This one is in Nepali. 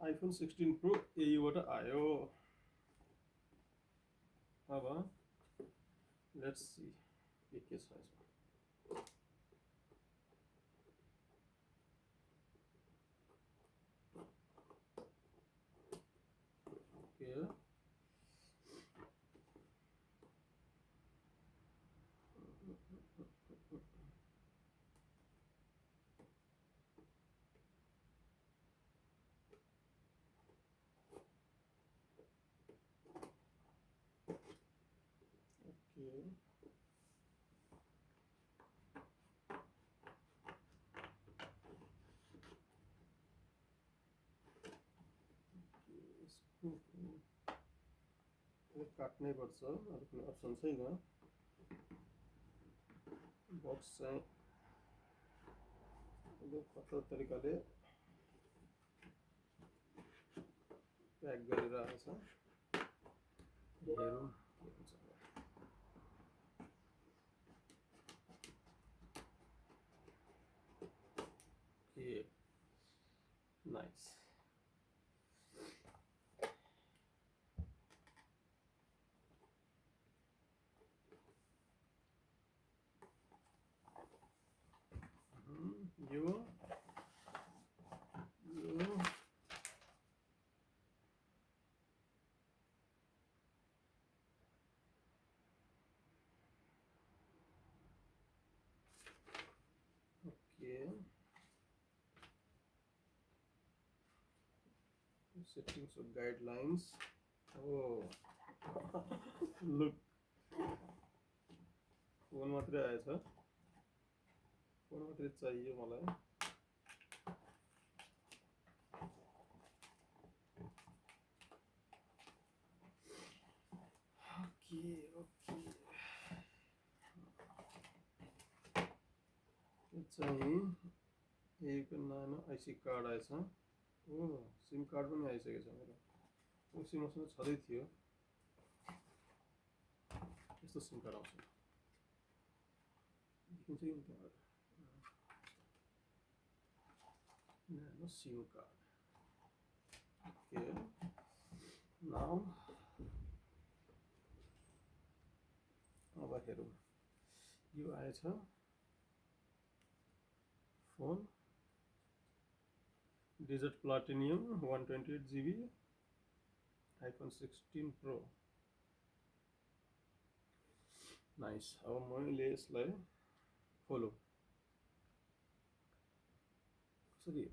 iPhone 16 Pro यहीबाट आयो। अब लेट्स सी के छ यसमा। ओके ओके यसको काट्नै पर्छ, अरू कुनै अप्सन छैन। बक्स चाहिँ कस्तो तरिकाले प्याक गरेर आएछ, हेरौँ के हुन्छ। Okay nice. यो okay settings of guidelines. Oh look, phone मात्रै आएछ, फोन मात्रै चाहियो मलाई। ओके ओके यो चाहिँ यहीको नानो आइसी कार्ड आएछ। ओ सिम कार्ड पनि आइसकेको छ मेरो। यो सिम मसँग छँदै थियो, यस्तो सिम कार्ड आउँछ देखिन्छ कि त्यहाँबाट, नानो सिम कार्ड। ओके नाउ अब हेरौँ, यो आएछ phone desert platinum 128 GB iPhone 16 Pro। Nice. अब मैले यसलाई खोलौँ कसरी